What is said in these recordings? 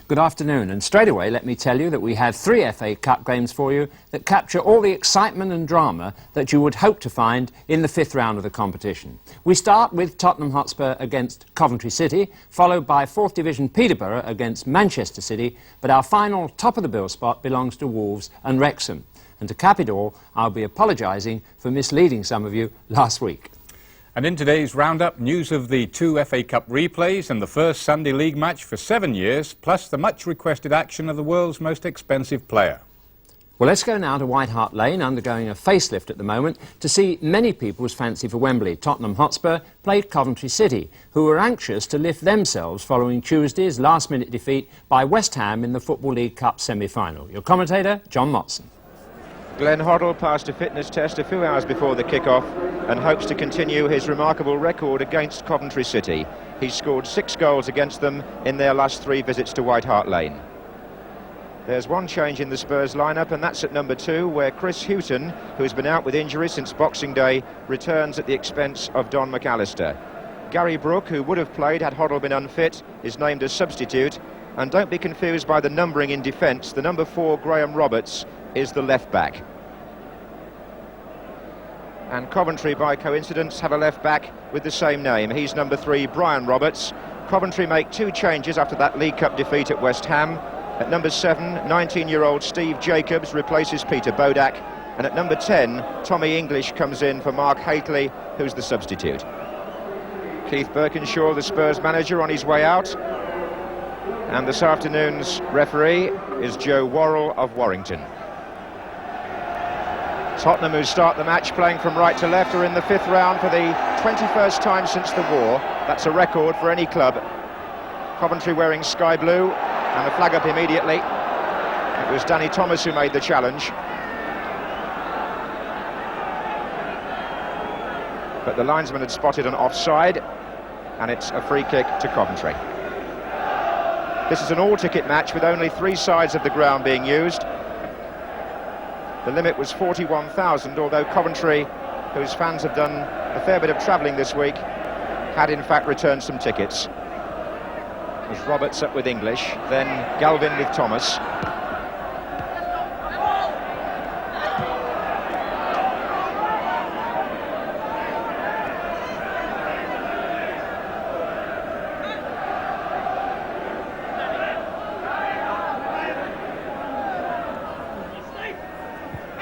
Good afternoon, and straight away let me tell you that we have 3 FA Cup games for you that capture all the excitement and drama that you would hope to find in the 5th round of the competition. We start with Tottenham Hotspur against Coventry City, followed by 4th Division Peterborough against Manchester City, but our final top-of-the-bill spot belongs to Wolves and Wrexham. And to cap it all, I'll be apologising for misleading some of you last week. And in today's roundup, news of the 2 FA Cup replays and the first Sunday League match for 7 years, plus the much-requested action of the world's most expensive player. Well, let's go now to White Hart Lane, undergoing a facelift at the moment, to see many people's fancy for Wembley. Tottenham Hotspur played Coventry City, who were anxious to lift themselves following Tuesday's last-minute defeat by West Ham in the Football League Cup semi-final. Your commentator, John Motson. Glenn Hoddle passed a fitness test a few hours before the kick-off and hopes to continue his remarkable record against Coventry City. He's scored 6 goals against them in their last 3 visits to White Hart Lane. There's one change in the Spurs lineup, and that's at number 2, where Chris Hughton, who's been out with injury since Boxing Day, returns at the expense of Don McAllister. Gary Brooke, who would have played had Hoddle been unfit, is named as substitute. And don't be confused by the numbering in defence. The number 4, Graham Roberts, is the left-back. And Coventry, by coincidence, have a left-back with the same name. He's number 3, Brian Roberts. Coventry make 2 changes after that League Cup defeat at West Ham. At number 7, 19-year-old Steve Jacobs replaces Peter Bodak. And at number 10, Tommy English comes in for Mark Hateley, who's the substitute. Keith Birkinshaw, the Spurs manager, on his way out. And this afternoon's referee is Joe Worrell of Warrington. Tottenham, who start the match playing from right to left, are in the 5th round for the 21st time since the war. That's a record for any club. Coventry wearing sky blue, and the flag up immediately. It was Danny Thomas who made the challenge. But the linesman had spotted an offside, and it's a free kick to Coventry. This is an all-ticket match with only 3 sides of the ground being used. The limit was 41,000, although Coventry, whose fans have done a fair bit of travelling this week, had in fact returned some tickets. It was Roberts up with English, then Galvin with Thomas.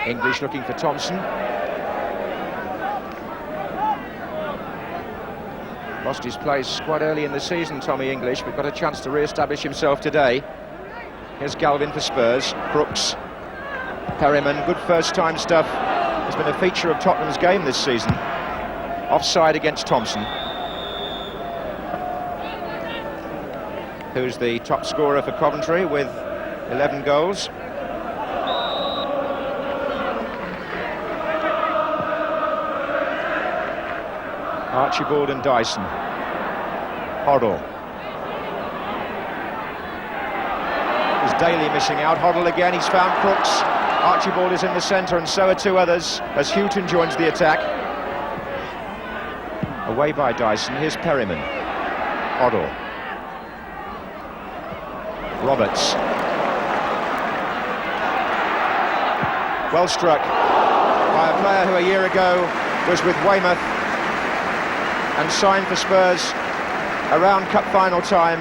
English looking for Thompson. Lost his place quite early in the season, Tommy English, but got a chance to re-establish himself today. Here's Galvin for Spurs. Crooks. Perryman, good first-time stuff. Has been a feature of Tottenham's game this season. Offside against Thompson, who's the top scorer for Coventry with 11 goals. Archibald and Dyson. Hoddle. Is Daly missing out? Hoddle again, he's found Crooks. Archibald is in the centre, and so are 2 others as Hughton joins the attack. Away by Dyson, here's Perryman. Hoddle. Roberts. Well struck by a player who a year ago was with Weymouth and signed for Spurs around cup final time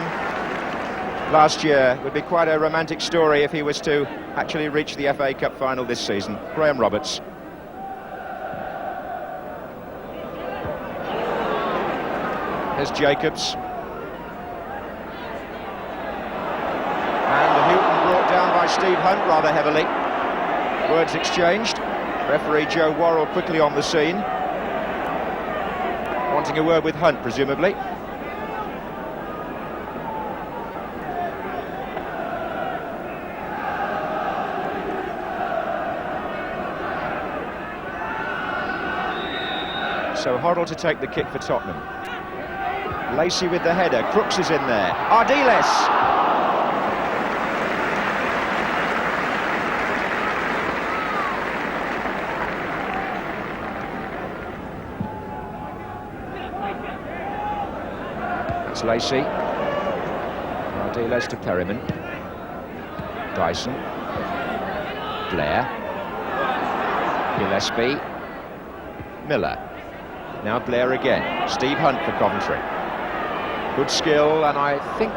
last year. It would be quite a romantic story if he was to actually reach the FA Cup final this season. Graham Roberts. Here's Jacobs. And Hughton brought down by Steve Hunt rather heavily. Words exchanged. Referee Joe Worrell quickly on the scene, wanting a word with Hunt, presumably. So Hoddle to take the kick for Tottenham. Lacey with the header. Crooks is in there. Ardiles. Lacey. Ardiles to Perryman. Dyson. Blair. Gillespie. Miller. Now Blair again. Steve Hunt for Coventry. Good skill, and I think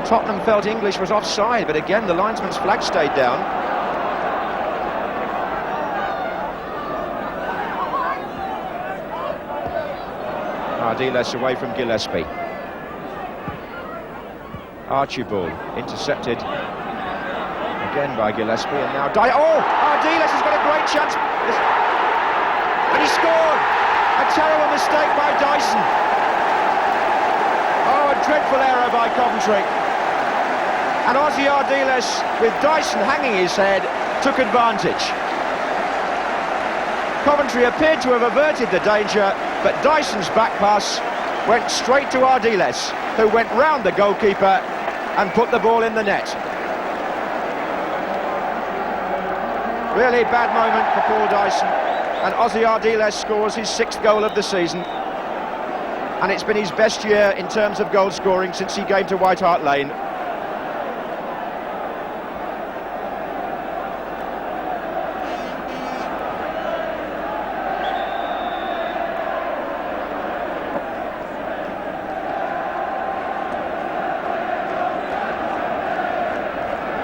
Tottenham felt English was offside, but again the linesman's flag stayed down. Ardiles away from Gillespie. Archibald intercepted again by Gillespie, and now Ardiles has got a great chance, and he scored. A terrible mistake by Dyson. Oh, a dreadful error by Coventry. And Ozzy Ardiles, with Dyson hanging his head, took advantage. Coventry appeared to have averted the danger, but Dyson's back pass went straight to Ardiles, who went round the goalkeeper and put the ball in the net. Really bad moment for Paul Dyson, and Ozzy Ardiles scores his 6th goal of the season, and it's been his best year in terms of goal scoring since he came to White Hart Lane.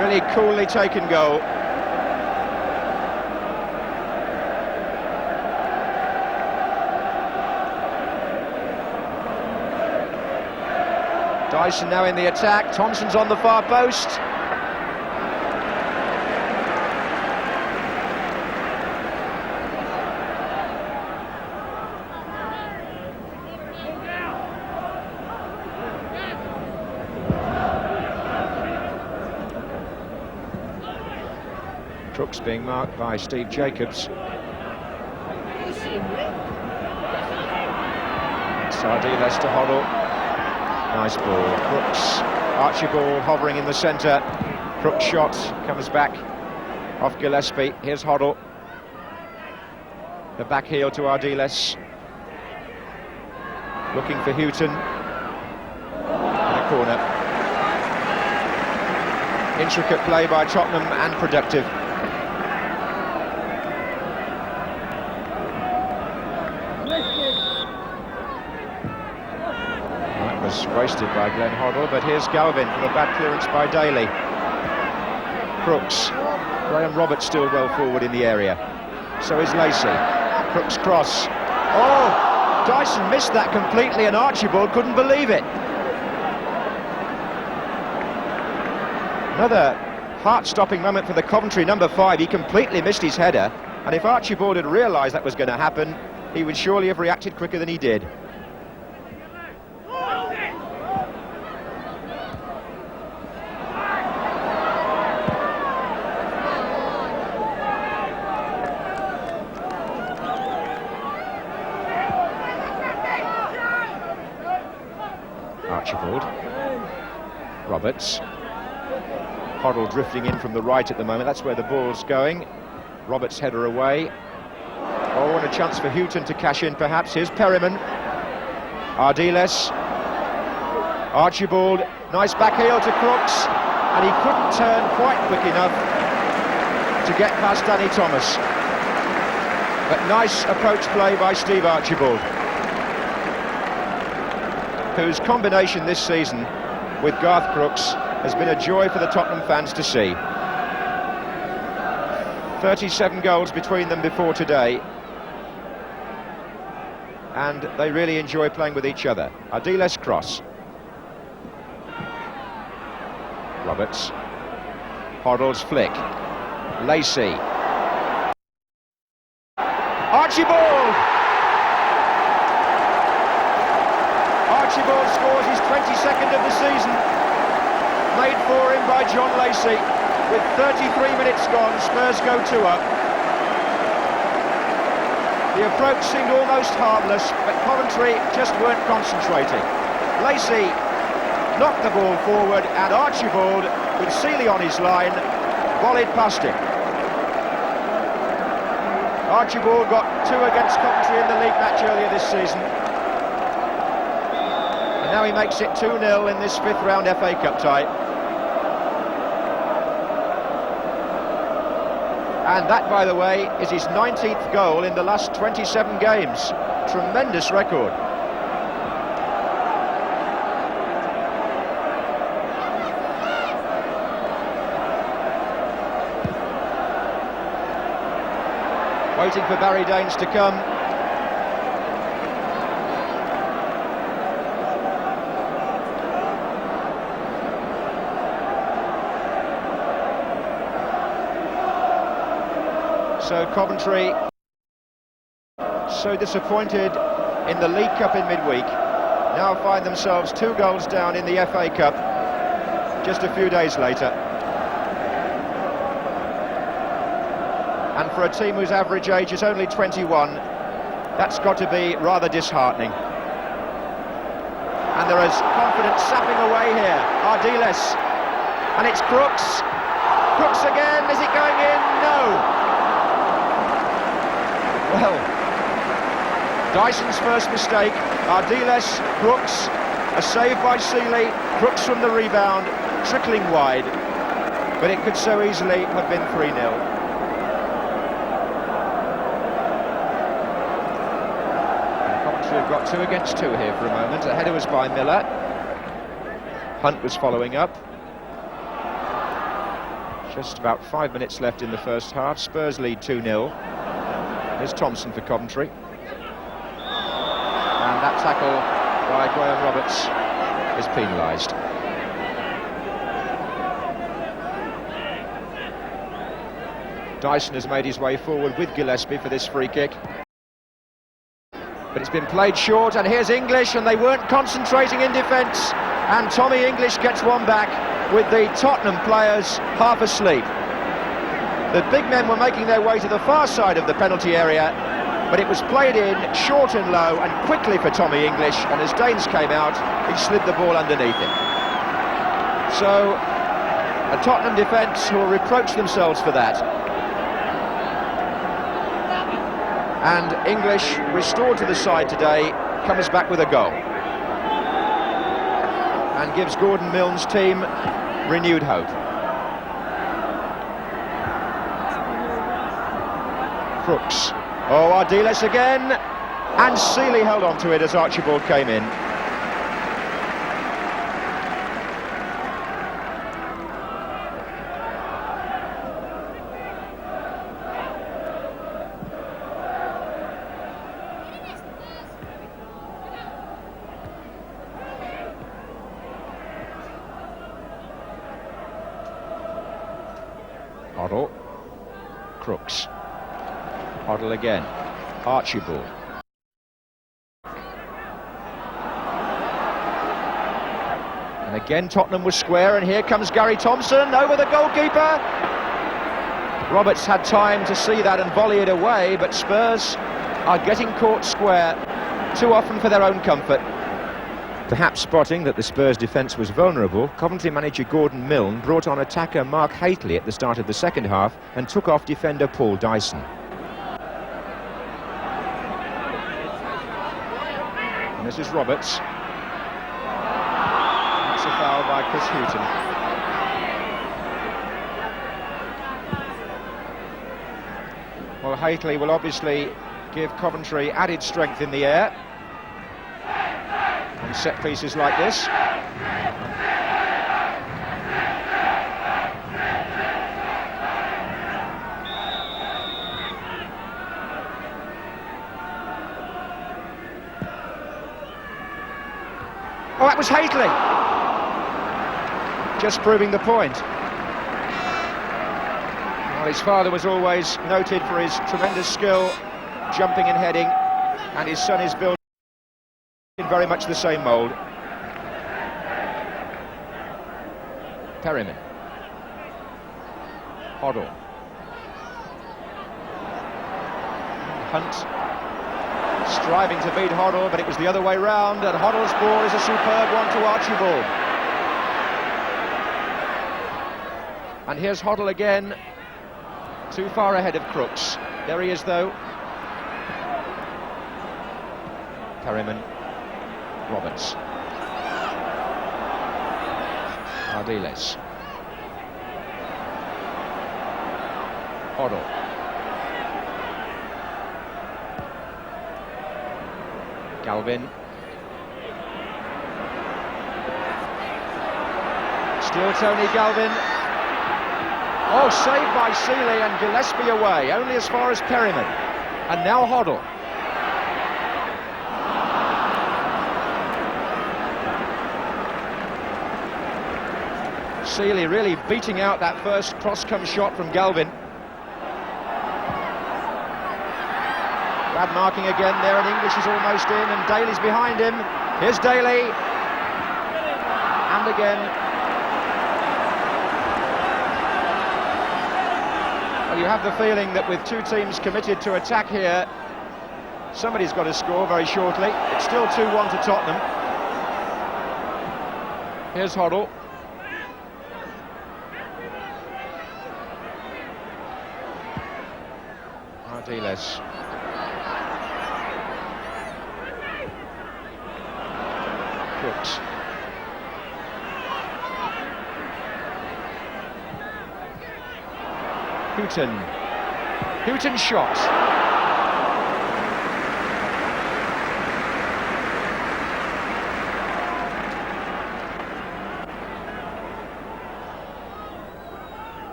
Really coolly taken goal. Dyson now in the attack. Thompson's on the far post. Crooks being marked by Steve Jacobs. Ardiles to Hoddle. Nice ball. Crooks. Archibald hovering in the centre. Crooks' shot comes back off Gillespie. Here's Hoddle. The back heel to Ardiles. Looking for Houghton. In a corner. Intricate play by Tottenham and productive. Wasted by Glenn Hoddle, but here's Galvin for the bad clearance by Daly. Crooks. Graham Roberts still well forward in the area. So is Lacey. Crooks cross. Oh! Dyson missed that completely, and Archibald couldn't believe it. Another heart-stopping moment for the Coventry number 5. He completely missed his header, and if Archibald had realised that was going to happen, he would surely have reacted quicker than he did. Archibald. Roberts. Hoddle drifting in from the right at the moment. That's where the ball's going. Roberts' header away. Oh, and a chance for Houghton to cash in perhaps. Here's Perryman. Ardiles. Archibald. Nice back heel to Crooks. And he couldn't turn quite quick enough to get past Danny Thomas. But nice approach play by Steve Archibald, whose combination this season with Garth Crooks has been a joy for the Tottenham fans to see. 37 goals between them before today, and they really enjoy playing with each other. Ardiles cross. Roberts. Hoddle's flick. Lacey. Archibald! Archibald scores his 22nd of the season, made for him by John Lacey. With 33 minutes gone, Spurs go 2-up. The approach seemed almost harmless, but Coventry just weren't concentrating. Lacey knocked the ball forward, and Archibald, with Seeley on his line, volleyed past him. Archibald got 2 against Coventry in the league match earlier this season. And now he makes it 2-0 in this 5th round FA Cup tie. And that, by the way, is his 19th goal in the last 27 games. Tremendous record. Waiting for Barry Danes to come. So Coventry, so disappointed in the League Cup in midweek, now find themselves 2 goals down in the FA Cup just a few days later. And for a team whose average age is only 21, that's got to be rather disheartening. And there is confidence sapping away here. Ardiles, and it's Crooks. Crooks again, is it going in? No. Well, Dyson's first mistake, Ardiles, Crooks, a save by Seeley, Crooks from the rebound, trickling wide, but it could so easily have been 3-0. Coventry have got 2 against 2 here for a moment. A header was by Miller. Hunt was following up. Just about 5 minutes left in the first half. Spurs lead 2-0. Here's Thompson for Coventry. And that tackle by Graham Roberts is penalised. Dyson has made his way forward with Gillespie for this free kick. But it's been played short, and here's English, and they weren't concentrating in defence. And Tommy English gets one back with the Tottenham players half asleep. The big men were making their way to the far side of the penalty area, but it was played in short and low and quickly for Tommy English, and as Danes came out, he slid the ball underneath him. So, a Tottenham defence who will reproach themselves for that. And English, restored to the side today, comes back with a goal. And gives Gordon Milne's team renewed hope. Crooks. Oh, Ardiles again, and Seeley held on to it as Archibald came in. Hoddle. Crooks. Hoddle again. Archibald. And again Tottenham was square, and here comes Gary Thompson over the goalkeeper. Roberts had time to see that and volley it away, but Spurs are getting caught square too often for their own comfort. Perhaps spotting that the Spurs defence was vulnerable, Coventry manager Gordon Milne brought on attacker Mark Haitley at the start of the second half and took off defender Paul Dyson. And this is Roberts. That's a foul by Chris Hughton. Well, Haitley will obviously give Coventry added strength in the air. And set pieces like this. Oh, that was Haitley. Just proving the point. Well, his father was always noted for his tremendous skill, jumping and heading, and his son is built in very much the same mould. Perryman. Hoddle. Hunt. Striving to beat Hoddle, but it was the other way round, and Hoddle's ball is a superb one to Archibald. And here's Hoddle again, too far ahead of Crooks. There he is though. Perryman. Roberts. Ardiles. Hoddle. Galvin. Still Tony Galvin. Oh, saved by Seeley and Gillespie away, only as far as Perryman. And now Hoddle. Seeley really beating out that first cross-come shot from Galvin. Bad marking again there, and English is almost in, and Daly's behind him. Here's Daly. And again. Well, you have the feeling that with two teams committed to attack here, somebody's got to score very shortly. It's still 2-1 to Tottenham. Here's Hoddle. Davies. Crooks. Houghton shot.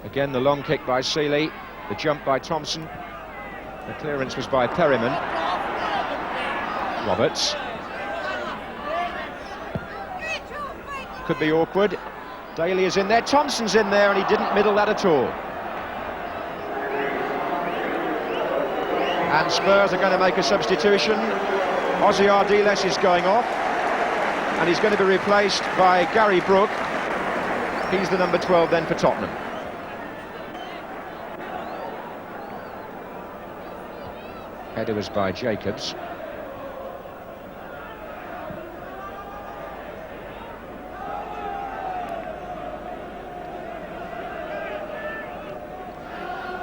Again, the long kick by Seeley, the jump by Thompson, the clearance was by Perryman. Roberts. Could be awkward. Daly is in there, Thompson's in there, and he didn't middle that at all. And Spurs are going to make a substitution. Ozzy Ardiles is going off, and he's going to be replaced by Gary Brooke. He's the number 12 then for Tottenham. Header was by Jacobs.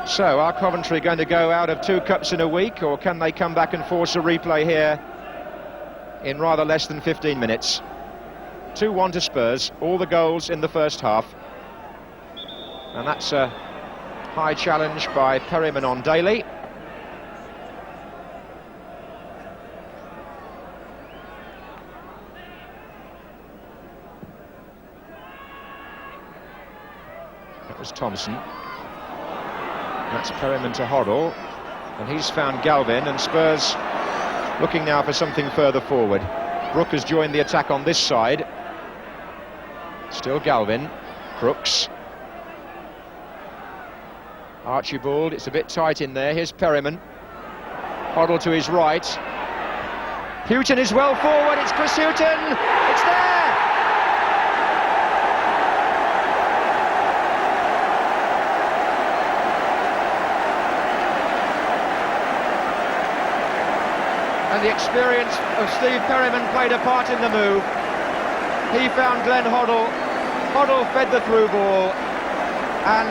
So, are Coventry going to go out of 2 cups in a week, or can they come back and force a replay here in rather less than 15 minutes? 2-1 to Spurs, all the goals in the first half. And that's a high challenge by Perryman on Daly. That was Thompson. That's Perryman to Hoddle, and he's found Galvin, and Spurs looking now for something further forward. Brooke has joined the attack on this side. Still Galvin. Crooks. Archibald, it's a bit tight in there. Here's Perryman. Hoddle to his right. Houghton is well forward, it's Chris Houghton! It's there! And the experience of Steve Perryman played a part in the move. He found Glenn Hoddle. Hoddle fed the through ball. And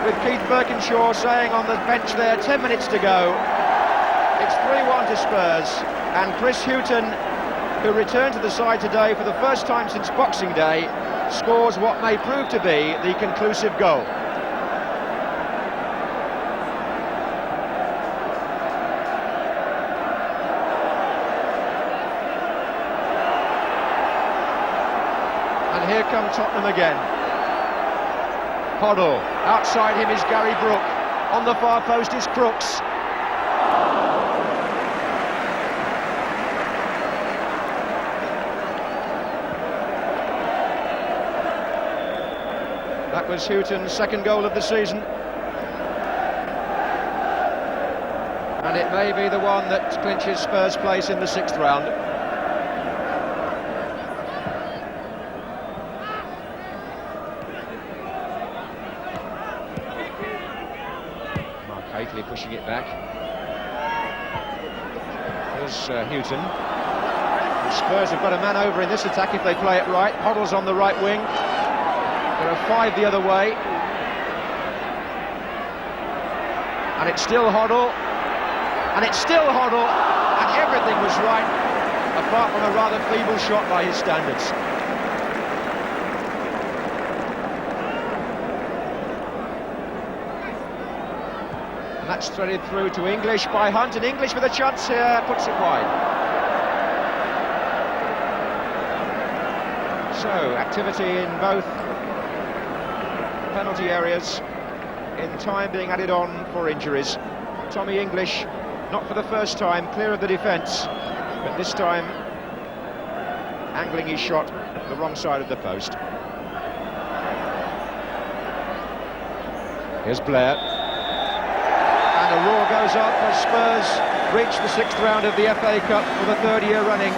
with Keith Birkinshaw saying on the bench there, 10 minutes to go, it's 3-1 to Spurs. And Chris Houghton, who returned to the side today for the first time since Boxing Day, scores what may prove to be the conclusive goal. Here come Tottenham again. Hoddle, outside him is Gary Brooke. On the far post is Crooks. That was Houghton's second goal of the season. And it may be the one that clinches Spurs' place in the 6th round. Pushing it back. Here's Houghton. The Spurs have got a man over in this attack if they play it right. Hoddle's on the right wing. There are 5 the other way. And it's still Hoddle. And it's still Hoddle. And everything was right, apart from a rather feeble shot by his standards. And that's threaded through to English by Hunt, and English with a chance here, puts it wide. So, activity in both penalty areas, in time being added on for injuries. Tommy English, not for the first time, clear of the defence, but this time angling his shot the wrong side of the post. Here's Blair. And a roar goes up as Spurs reach the 6th round of the FA Cup for the 3rd year running.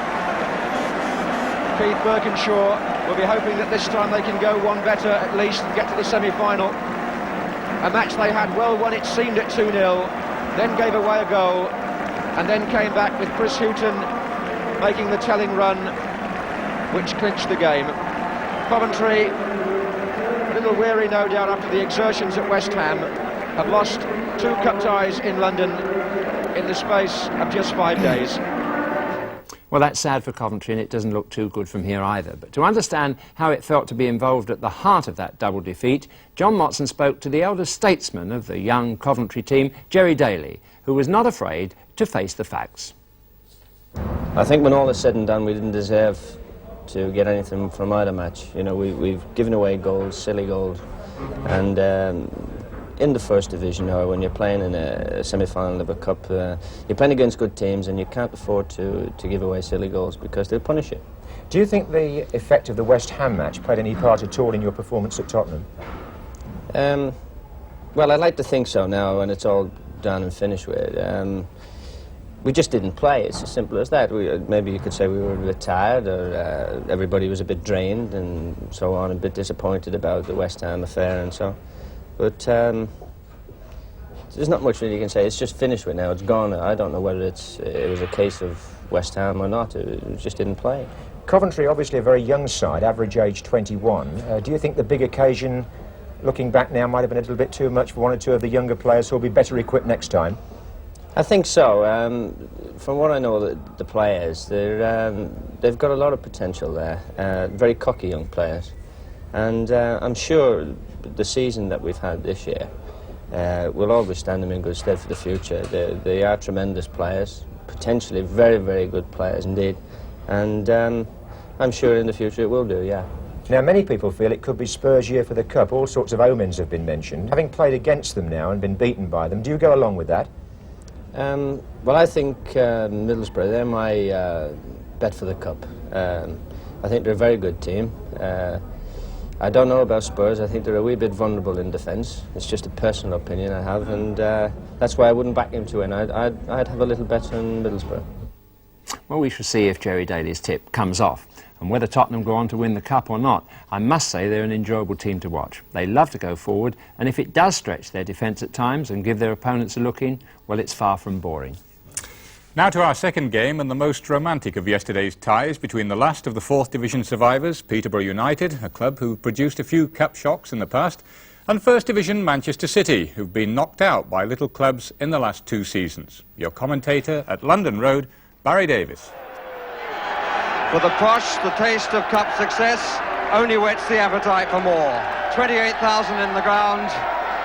Keith Birkinshaw will be hoping that this time they can go one better at least and get to the semi-final. A match they had well won, it seemed, at 2-0, then gave away a goal, and then came back with Chris Hughton making the telling run, which clinched the game. Coventry, a little weary no doubt after the exertions at West Ham, have lost 2 cup ties in London in the space of just 5 days. Well, that's sad for Coventry, and it doesn't look too good from here either. But to understand how it felt to be involved at the heart of that double defeat, John Motson spoke to the elder statesman of the young Coventry team, Jerry Daly, who was not afraid to face the facts. I think when all is said and done, we didn't deserve to get anything from either match. You know, we've given away goals, silly goals, and in the first division, or when you're playing in a semi-final of a cup, you're playing against good teams, and you can't afford to give away silly goals because they'll punish you. Do you think the effect of the West Ham match played any part at all in your performance at Tottenham? Well, I'd like to think so now, when it's all done and finished with. We just didn't play. It's as simple as that. Maybe you could say we were a bit tired, or everybody was a bit drained and so on, a bit disappointed about the West Ham affair and so. But there's not much really you can say. It's just finished with now. It's gone. I don't know whether it was a case of West Ham or not. It just didn't play. Coventry, obviously a very young side, average age 21. Do you think the big occasion, looking back now, might have been a little bit too much for one or two of the younger players who will be better equipped next time? I think so. From what I know, the players, they've got a lot of potential there. Very cocky young players. And I'm sure the season that we've had this year will always stand them in good stead for the future. They are tremendous players, potentially very, very good players indeed. And I'm sure in the future it will do, yeah. Now, many people feel it could be Spurs' year for the Cup. All sorts of omens have been mentioned. Having played against them now and been beaten by them, do you go along with that? Well, I think Middlesbrough, they're my bet for the Cup. I think they're a very good team. I don't know about Spurs. I think they're a wee bit vulnerable in defence. It's just a personal opinion I have, and that's why I wouldn't back him to win. I'd have a little bet on Middlesbrough. Well, we shall see if Jerry Daly's tip comes off, and whether Tottenham go on to win the Cup or not. I must say they're an enjoyable team to watch. They love to go forward, and if it does stretch their defence at times and give their opponents a look in, well, it's far from boring. Now to our second game, and the most romantic of yesterday's ties between the last of the 4th Division survivors, Peterborough United, a club who've produced a few cup shocks in the past, and 1st Division Manchester City, who've been knocked out by little clubs in the last 2 seasons. Your commentator at London Road, Parry Davies. For the posh, the taste of cup success only whets the appetite for more. 28,000 in the ground,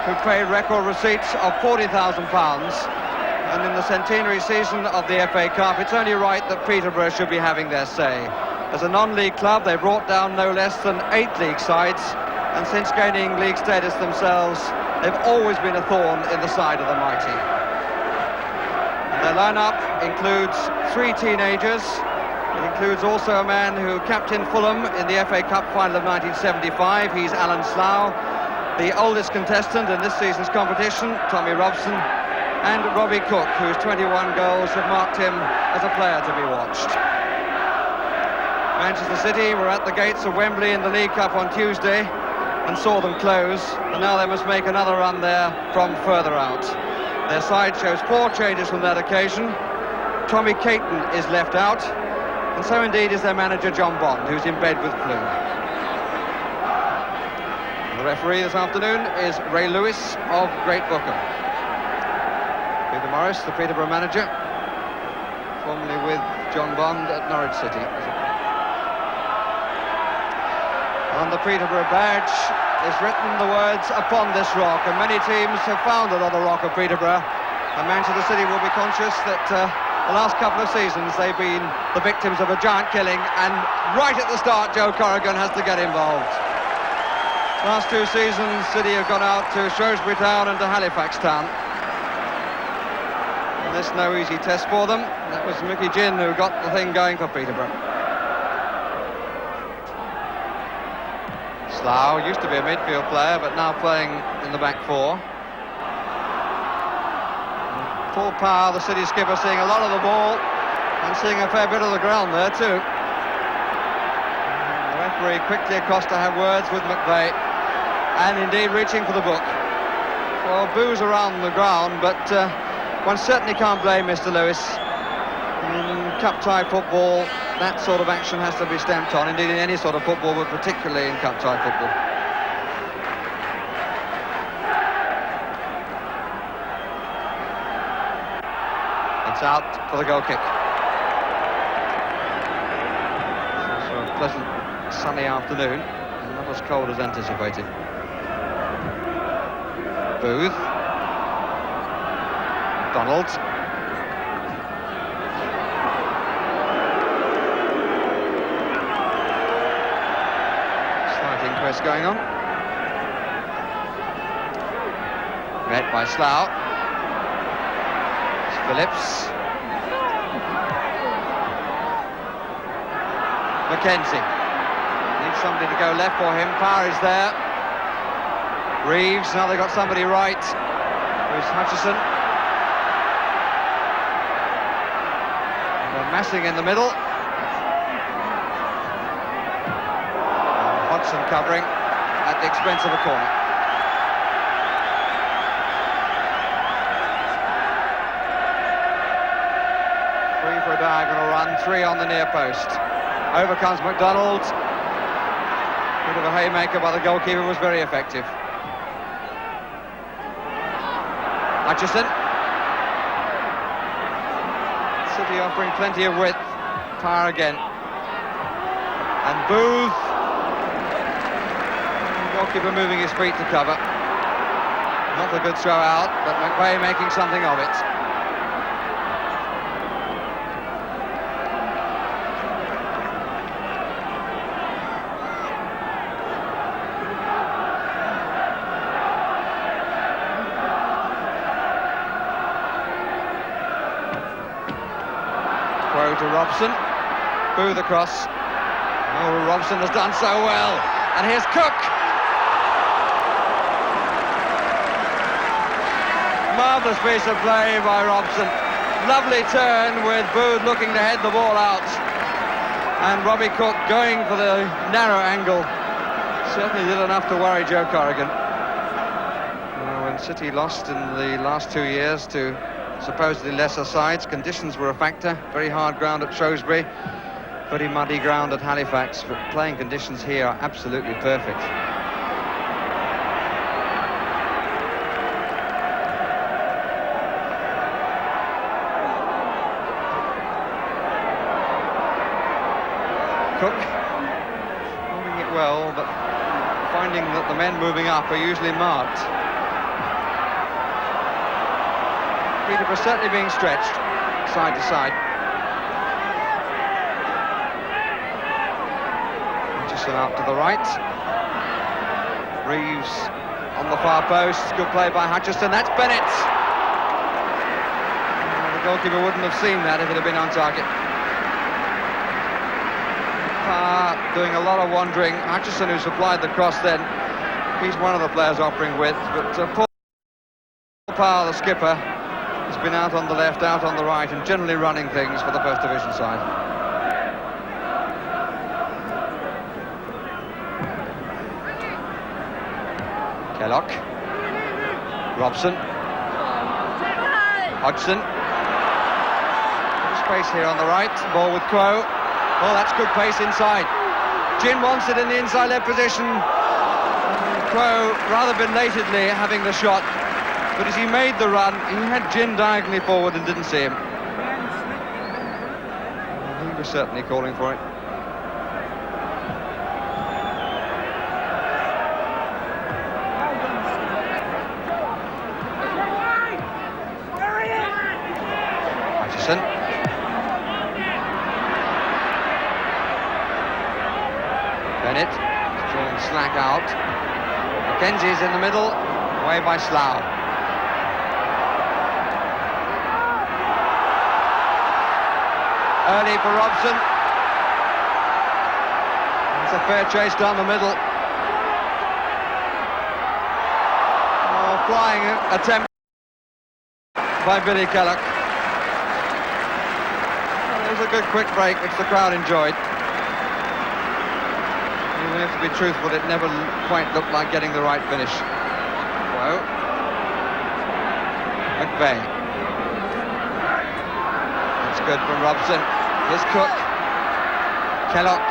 who paid record receipts of £40,000. And in the centenary season of the FA Cup, it's only right that Peterborough should be having their say. As a non-league club, they brought down no less than 8 league sides, and since gaining league status themselves, they've always been a thorn in the side of the mighty. Their lineup includes 3 teenagers. It includes also a man who captained Fulham in the FA Cup final of 1975. He's Alan Slough. The oldest contestant in this season's competition, Tommy Robson, and Robbie Cook, whose 21 goals have marked him as a player to be watched. Manchester City were at the gates of Wembley in the League Cup on Tuesday and saw them close, and now they must make another run there from further out. Their side shows 4 changes from that occasion. Tommy Caton is left out, and so indeed is their manager John Bond, who's in bed with flu. The referee this afternoon is Ray Lewis of Great Bookham. Peter Morris, the Peterborough manager, formerly with John Bond at Norwich City. On the Peterborough badge, is written the words "upon this rock," and many teams have founded on the rock of Peterborough. And Manchester City will be conscious that the last couple of seasons they've been the victims of a giant killing, and right at the start Joe Corrigan has to get involved. Last 2 seasons City have gone out to Shrewsbury Town and to Halifax Town. And this no easy test for them. That was Mickey Ginn who got the thing going for Peterborough. Slough used to be a midfield player, but now playing in the back 4. Full power, the City skipper seeing a lot of the ball and seeing a fair bit of the ground there too. The referee quickly across to have words with McVeigh, and indeed reaching for the book. Well, boos around the ground, but one certainly can't blame Mr. Lewis. In cup-tie football, that sort of action has to be stamped on, indeed in any sort of football, but particularly in cup-tie football. It's out for the goal kick. It's also a pleasant sunny afternoon, and not as cold as anticipated. Booth. Donald. Slight inquest going on. Met by Slough. Phillips. Mackenzie. Needs somebody to go left for him. Parry's there. Reeves, now they've got somebody right. There's Hutchison. And Massing in the middle. And Hodgson covering at the expense of a corner. For a diagonal run, 3 on the near post. Over comes MacDonald. Bit of a haymaker by the goalkeeper, was very effective. Hutchison. City offering plenty of width. Fire again. And Booth. The goalkeeper moving his feet to cover. Not a good throw out, but McVeigh making something of it. To Robson, Booth across. Oh, Robson has done so well, and here's Cook. Marvellous piece of play by Robson. Lovely turn with Booth looking to head the ball out, and Robbie Cook going for the narrow angle. Certainly did enough to worry Joe Corrigan. When City lost in the last 2 years to supposedly lesser sides, conditions were a factor. Very hard ground at Shrewsbury, very muddy ground at Halifax, but playing conditions here are absolutely perfect. Cook holding it well, but finding that the men moving up are usually marked. Peterborough certainly being stretched side to side. Hutchison out to the right. Reeves on the far post. Good play by Hutchison. That's Bennett. The goalkeeper wouldn't have seen that if it had been on target. Doing a lot of wandering. Hutchison, who supplied the cross then, he's one of the players offering width, but Paul Parr, the skipper, has been out on the left, out on the right, and generally running things for the First Division side. Kellock. Robson. Hodgson. Space here on the right. Ball with Quo. Oh, that's good pace inside. Ginn wants it in the inside left position. Quo rather belatedly having the shot. But as he made the run, he had Ginn diagonally forward and didn't see him. He was certainly calling for it. Motson. Bennett drawn slack out. Mackenzie's in the middle, away by Slough. Early for Robson. It's a fair chase down the middle. Oh, flying attempt by Billy Kellock. Well, it was a good quick break, which the crowd enjoyed. We have to be truthful, it never quite looked like getting the right finish. Whoa. McVeigh. That's good from Robson. Here's Cook. Kellock.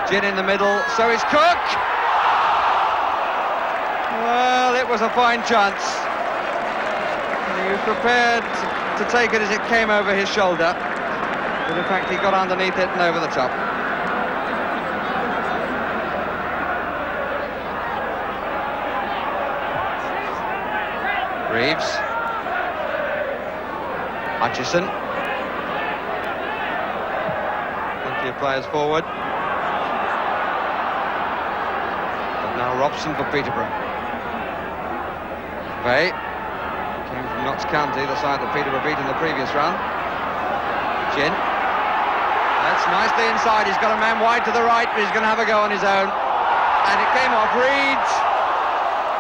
Gin in the middle. So is Cook. Well, it was a fine chance. He was prepared to take it as it came over his shoulder. But in fact, he got underneath it and over the top. Reeves. Hutchison. Plenty of players forward. But now Robson for Peterborough. Vey. Came from Notts County, the side that Peterborough beat in the previous round. Gin. That's nicely inside. He's got a man wide to the right, but he's going to have a go on his own. And it came off Reeds.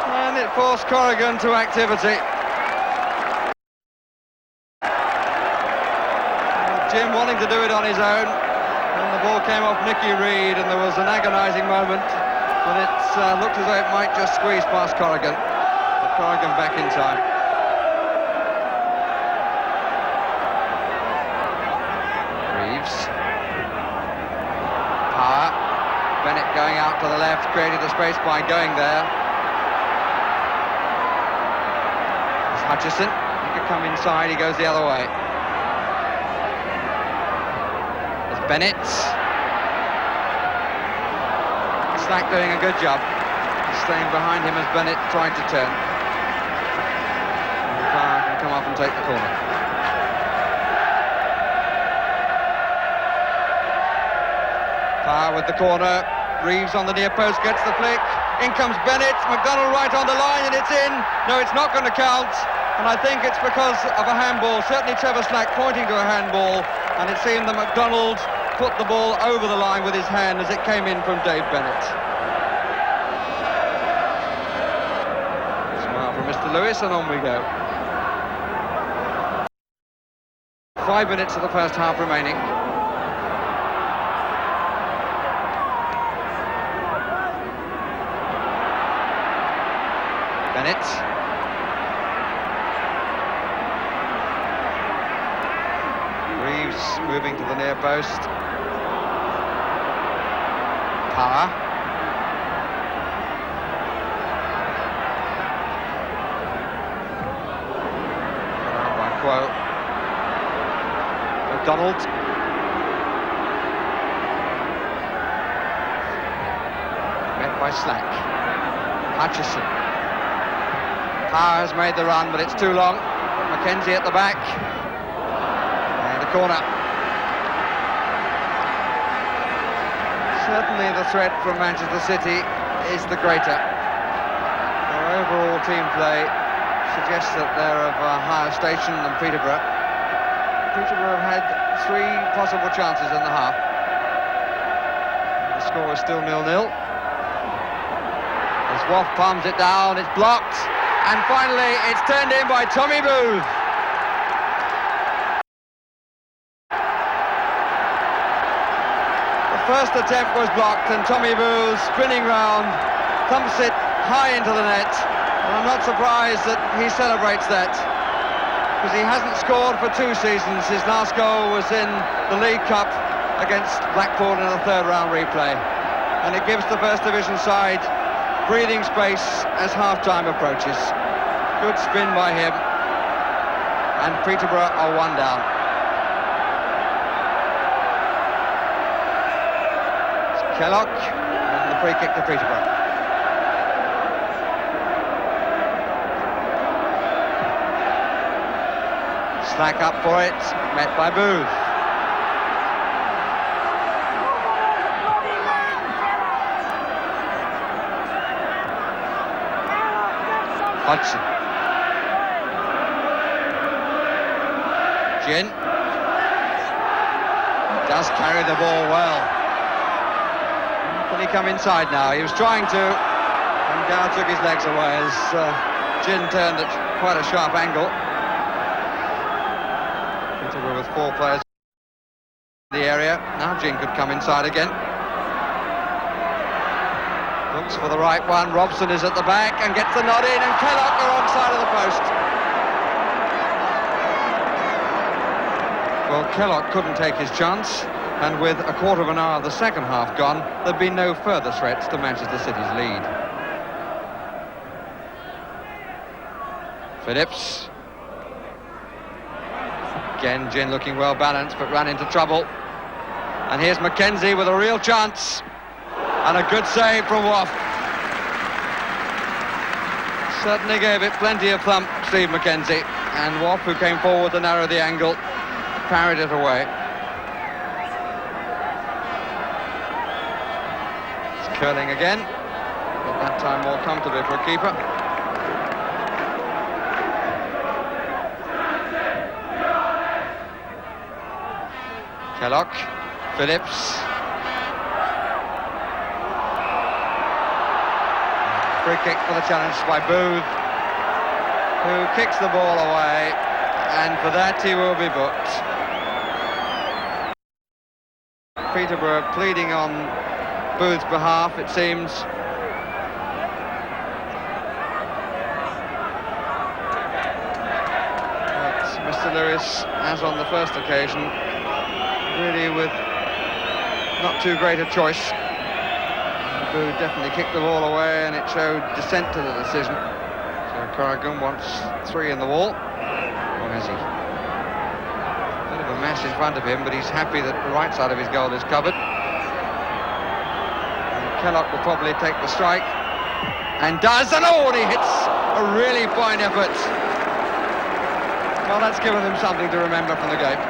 And it forced Corrigan to activity. Jim wanting to do it on his own, and the ball came off Nicky Reed, and there was an agonising moment, and it looked as though it might just squeeze past Corrigan. But Corrigan back in time. Reeves. Power. Bennett going out to the left, created the space by going there. Hutchison, he could come inside, he goes the other way. There's Bennett. Slack doing a good job. He's staying behind him as Bennett tried to turn. And Parry can come up and take the corner. Parry with the corner. Reeves on the near post, gets the flick. In comes Bennett. McDonald right on the line, and it's in. No, it's not going to count. And I think it's because of a handball. Certainly Trevor Slack pointing to a handball, and it seemed that McDonald put the ball over the line with his hand as it came in from Dave Bennett. Smile from Mr. Lewis, and on we go. 5 minutes of the first half remaining. Bennett. Reeves moving to the near post. Power. By Quo. McDonald. Met by Slack. Hutchison. Power has made the run, but it's too long. Mackenzie at the back. And the corner. Certainly the threat from Manchester City is the greater. Their overall team play suggests that they're of a higher station than Peterborough. Peterborough have had 3 possible chances in the half. The score is still 0-0. As Woff palms it down, it's blocked. And finally, it's turned in by Tommy Booth. The first attempt was blocked, and Tommy Booth, spinning round, thumps it high into the net. And I'm not surprised that he celebrates that, because he hasn't scored for 2 seasons. His last goal was in the League Cup against Blackpool in the 3rd round replay. And it gives the First Division side breathing space as half-time approaches. Good spin by him, and Peterborough are 1 down. It's Kellock, and the free kick to Peterborough. Slack up for it, met by Booth. Motson. Gin. Does carry the ball well. Can he come inside now? He was trying to, and Gow took his legs away as Gin turned at quite a sharp angle. Peterborough with 4 players in the area. Now Gin could come inside again. Looks for the right one. Robson is at the back and gets the nod in, and Kellogg the wrong side of the post. Well, Kellogg couldn't take his chance, and with a quarter of an hour of the second half gone, there'd been no further threats to Manchester City's lead. Phillips. Again, Gin looking well balanced, but ran into trouble. And here's Mackenzie with a real chance. And a good save from Woff. Certainly gave it plenty of thump, Steve Mackenzie. And Woff, who came forward to narrow the angle, parried it away. It's curling again, but that time more comfortably for a keeper. Kellogg, Phillips. Free kick for the challenge by Booth, who kicks the ball away, and for that he will be booked. Peterborough pleading on Booth's behalf, it seems. But Mr. Lewis, as on the first occasion, really with not too great a choice. Booth definitely kicked the ball away, and it showed dissent to the decision. So Corrigan wants 3 in the wall. Or has he? Bit of a mess in front of him, but he's happy that the right side of his goal is covered. And Kellogg will probably take the strike, and does, and oh, and he hits a really fine effort. Well, that's given them something to remember from the game.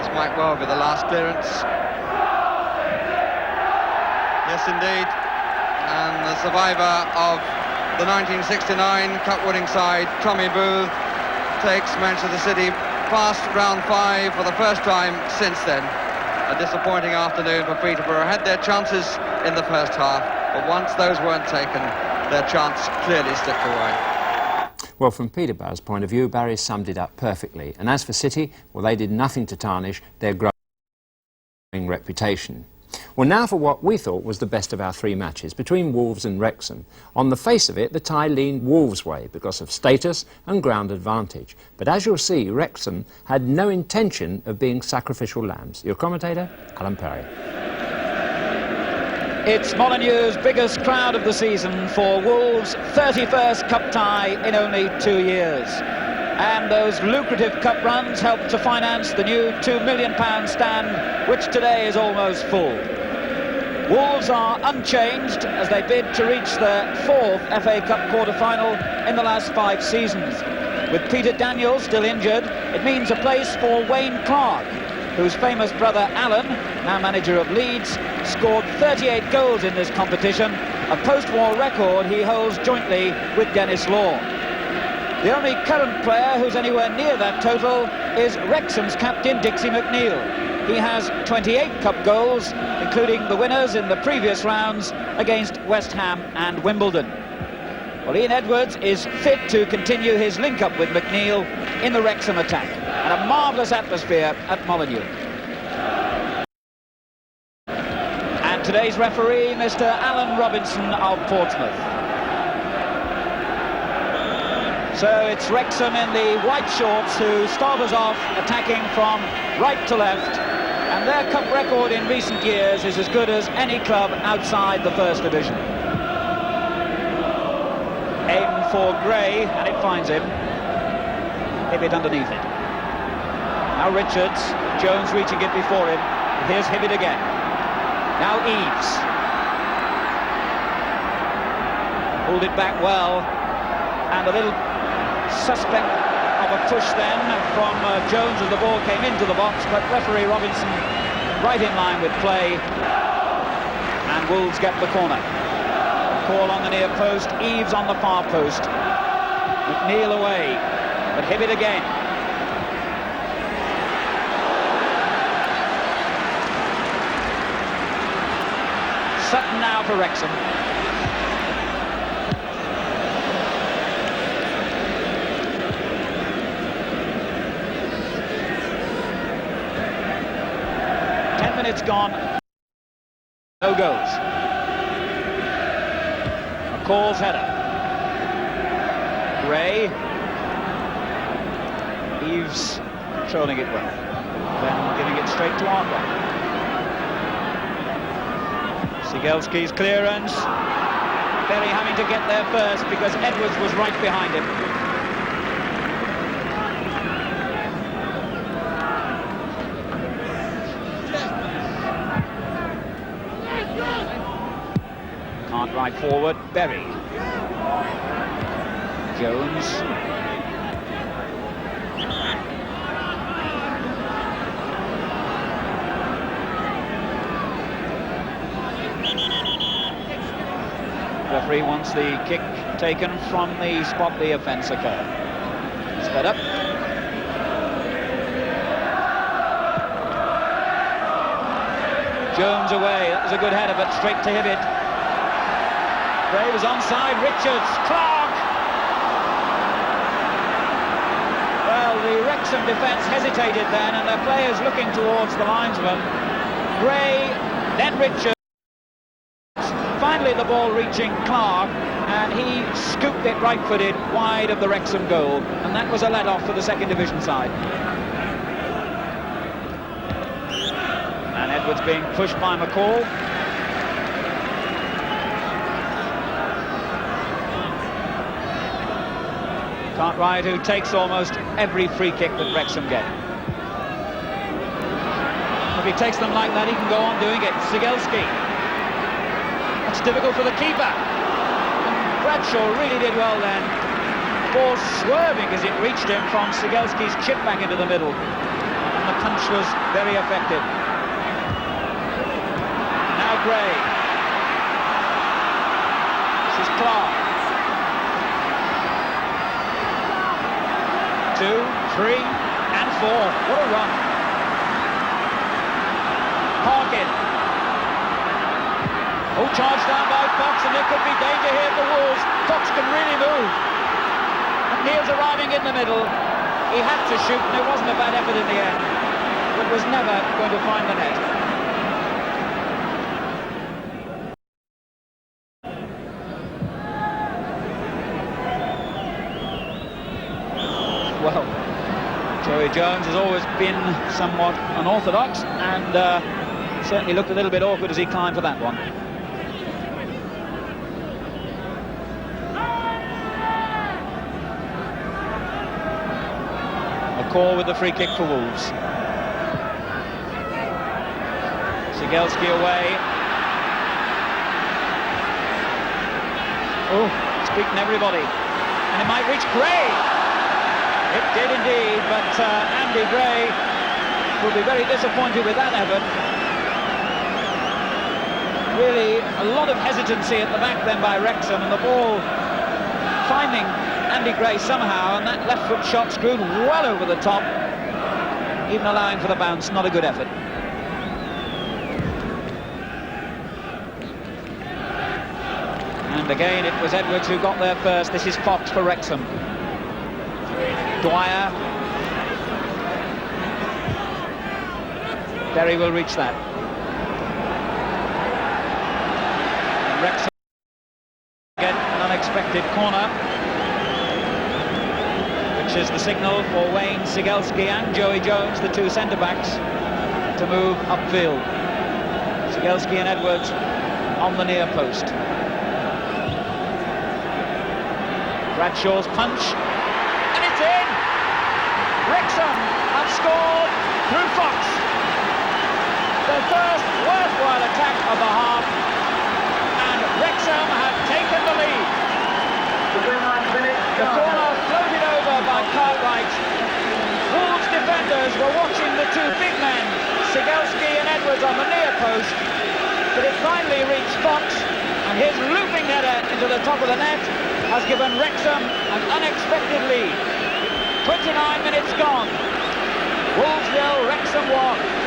This might well be the last clearance. Yes, indeed. And the survivor of the 1969 Cup-winning side, Tommy Booth, takes Manchester City past round 5 for the first time since then. A disappointing afternoon for Peterborough. Had their chances in the first half, but once those weren't taken, their chance clearly slipped away. Well, from Peterborough's point of view, Barry summed it up perfectly. And as for City, well, they did nothing to tarnish their growing reputation. Well, now for what we thought was the best of our 3 matches between Wolves and Wrexham. On the face of it, the tie leaned Wolves' way because of status and ground advantage. But as you'll see, Wrexham had no intention of being sacrificial lambs. Your commentator, Alan Parry. It's Molineux's biggest crowd of the season for Wolves' 31st cup tie in only 2 years. And those lucrative cup runs helped to finance the new £2 million stand, which today is almost full. Wolves are unchanged as they bid to reach their 4th FA Cup quarter-final in the last 5 seasons. With Peter Daniels still injured, it means a place for Wayne Clark, whose famous brother Alan, now manager of Leeds, scored 38 goals in this competition, a post-war record he holds jointly with Dennis Law. The only current player who's anywhere near that total is Wrexham's captain, Dixie McNeil. He has 28 cup goals, including the winners in the previous rounds against West Ham and Wimbledon. Well, Ian Edwards is fit to continue his link-up with McNeil in the Wrexham attack. And a marvellous atmosphere at Molineux. And today's referee, Mr. Alan Robinson of Portsmouth. So it's Wrexham in the white shorts who start us off attacking from right to left. And their cup record in recent years is as good as any club outside the First Division. Aim for Gray, and it finds him. Hibbett underneath it. Now Richards, Jones reaching it before him. Here's Hibbett again. Now Eaves. Pulled it back well. And a little suspect of a push then from Jones as the ball came into the box, but referee Robinson right in line with play, and Wolves get the corner. Call on the near post, Eves on the far post. McNeil away, but Hibbett again. Sutton now for Wrexham. Minutes gone, no goals. McCall's header. Gray. Eves controlling it well, then giving it straight to Arthur. Sigelski's clearance. Parry having to get there first because Edwards was right behind him. Right forward, Parry. Jones. Referee wants the kick taken from the spot the offence occurred. Sped up. Jones away, that was a good header, but straight to Hibbett. Gray was onside, Richards, Clark! Well, the Wrexham defence hesitated then, and their players looking towards the linesman. Gray, then Richards. Finally the ball reaching Clark, and he scooped it right-footed wide of the Wrexham goal, and that was a let-off for the second division side. And Edwards being pushed by McCall. Cartwright, who takes almost every free kick that Wrexham get. If he takes them like that, he can go on doing it. Sigelski. That's difficult for the keeper. Bradshaw really did well then. Ball swerving as it reached him from Sigelski's chip back into the middle. And the punch was very effective. Now Gray. This is Clark. 2, 3, and 4. What a run. Harkin. Oh, charged down by Fox, and there could be danger here for Wolves. Fox can really move. McNeil's arriving in the middle. He had to shoot, and it wasn't a bad effort in the end, but was never going to find the net. Well, Joey Jones has always been somewhat unorthodox, and certainly looked a little bit awkward as he climbed for that one. McCall with the free kick for Wolves. Sigelski away. Oh, it's beaten everybody, and it might reach Gray. It did indeed, but Andy Gray will be very disappointed with that effort. Really, a lot of hesitancy at the back then by Wrexham, and the ball finding Andy Gray somehow, and that left foot shot screwed well over the top, even allowing for the bounce. Not a good effort. And again, it was Edwards who got there first. This is Fox for Wrexham. Dwyer. Parry will reach that. Wrexham get an unexpected corner, which is the signal for Wayne, Sigelski and Joey Jones, the two centre-backs, to move upfield. Sigelski and Edwards on the near post. Bradshaw's punch. In. Wrexham have scored through Fox. Their first worthwhile attack of the half, and Wrexham have taken the lead. The corner floated over by Cartwright two big men, Sigelski and Edwards, on the near post, but it finally reached Fox, and his looping header into the top of the net has given Wrexham an unexpected lead. 29 minutes gone. Wolves 0, Wrexham 1.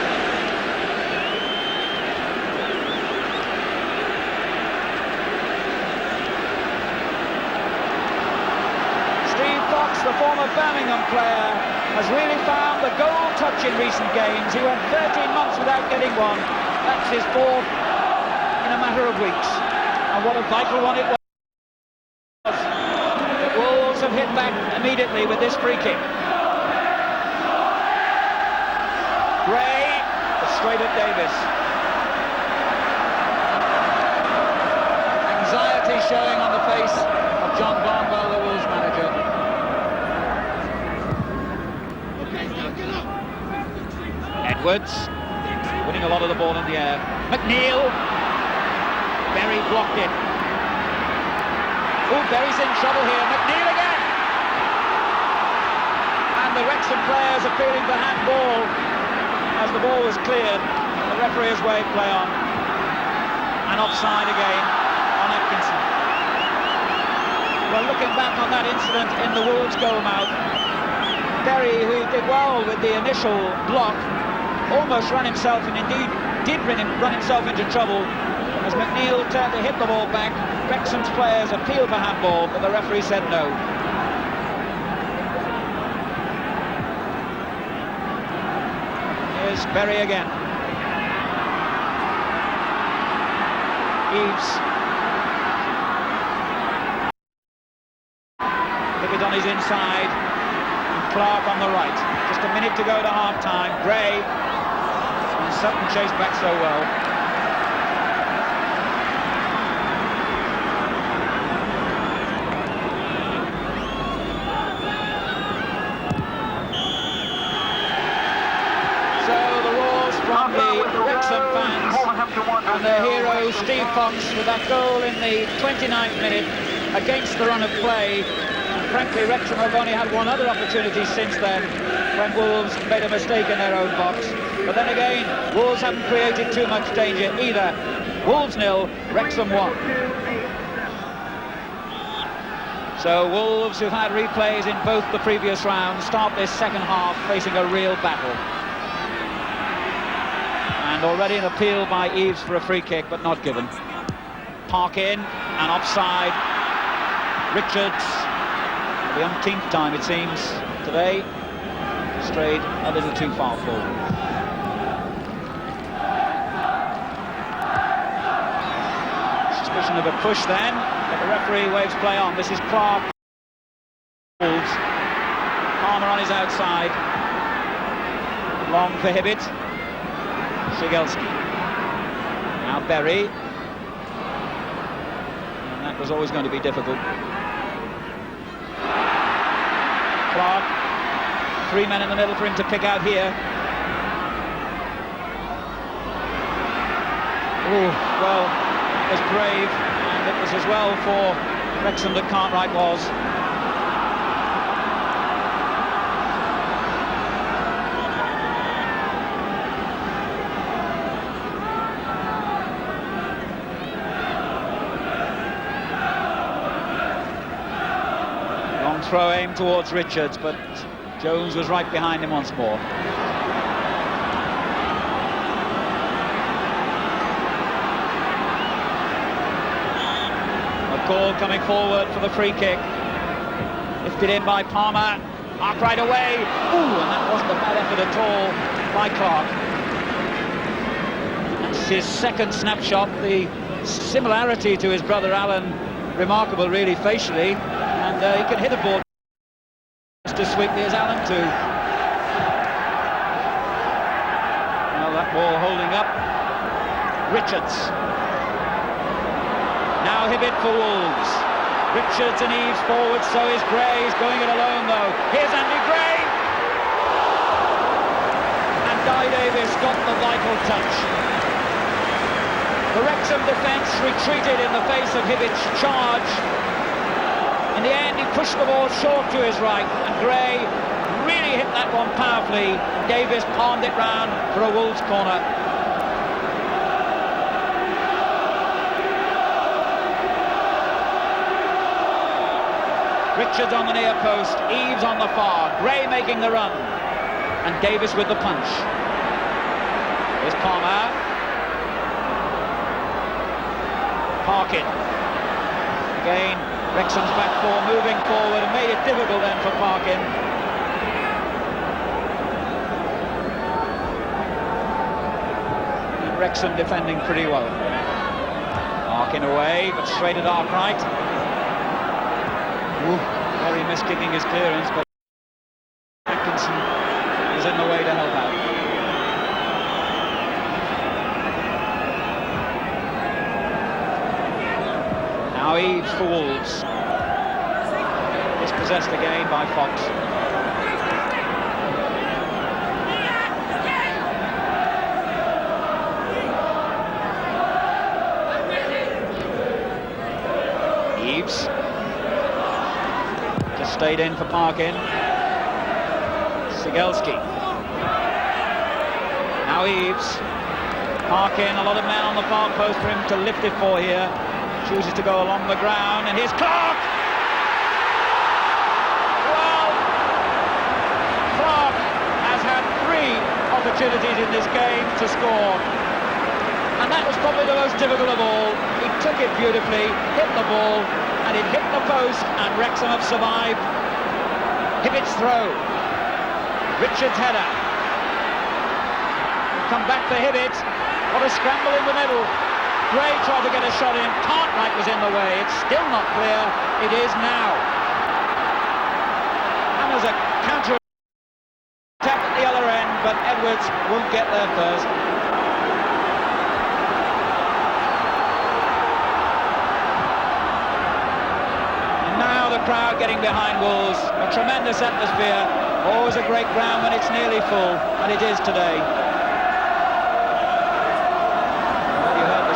The former Birmingham player has really found the goal touch in recent games. He went 13 months without getting one. That's his fourth in a matter of weeks. And what a vital one it was. The Wolves have hit back immediately with this free kick. Gray, straight at Davies. Anxiety showing on the face of John Barnwell, the Wolves manager. Edwards, winning a lot of the ball in the air. McNeil, Parry blocked it. Oh, Parry's in trouble here. McNeil again! And the Wrexham players appealing for handball as the ball was cleared. The referee has waved play on. And offside again on Atkinson. Well, looking back on that incident in the Wolves goal mouth, Parry, who did well with the initial block, almost ran himself, and indeed did run himself into trouble as McNeil turned to hit the ball back. Wrexham's players appealed for handball, but the referee said no. Here's Parry again. Eves. Took it on his inside. And Clark on the right. Just a minute to go to half-time. Gray. And Sutton chased back so well. So the roars from the Wrexham fans and their hero Steve Fox with that goal in the 29th minute against the run of play. And frankly, Wrexham have only had one other opportunity since then, when Wolves made a mistake in their own box. But then again, Wolves haven't created too much danger either. Wolves 0, Wrexham 1. So Wolves, who've had replays in both the previous rounds, start this second half facing a real battle. And already an appeal by Eves for a free kick, but not given. Park in, and offside. Richards, the umpteenth time it seems today, strayed a little too far forward. Suspicion of a push then, but the referee waves play on. This is Clark. Wolves. Palmer on his outside. Long for Hibbett. Sigelski. Now Parry. And that was always going to be difficult. Clark. Three men in the middle for him to pick out here. Oh, well, it was brave, and it was as well for Wrexham that Cartwright was. Long throw aimed towards Richards, but Jones was right behind him once more. McCall coming forward for the free kick. Lifted in by Palmer. Arkwright away. Ooh, and that wasn't a bad effort at all by Clark. That's his second snapshot. The similarity to his brother Alan, remarkable really facially. And he can hit a ball just as sweetly as Alan too. Now that ball holding up. Richards. Now Hibbett for Wolves. Richards and Eves forward, so is Gray. He's going it alone though. Here's Andy Gray. And Davies got the vital touch. The Wrexham defence retreated in the face of Hibbett's charge. In the end, he pushed the ball short to his right, and Gray really hit that ball on powerfully. Davies palmed it round for a Wolves corner. Richards on the near post, Eves on the far, Gray making the run, and Davies with the punch. Here's Palmer. Parkin. Again, Wrexham's back four moving forward and made it difficult then for Parkin. And Wrexham defending pretty well. Parkin away, but straight at Arkwright. Parry missed kicking his clearance, but Atkinson is in the way to help out. Now Eves for Wolves. Dispossessed again by Fox. Eves. Just stayed in for Parkin. Sigelski. Now Eves. Parkin, a lot of men on the far post for him to lift it for here. Chooses to go along the ground, and here's Clark! Well, Clark has had 3 opportunities in this game to score, and that was probably the most difficult of all. He took it beautifully, hit the ball, and it hit the post, and Wrexham have survived. Hibbett's throw. Richards' header. Come back for Hibbett. What a scramble in the middle. Gray tried to get a shot in. Cartwright was in the way. It's still not clear. It is now. And there's a counter attack at the other end, but Edwards won't get there first. And now the crowd getting behind Wolves. A tremendous atmosphere. Always a great ground when it's nearly full, and it is today.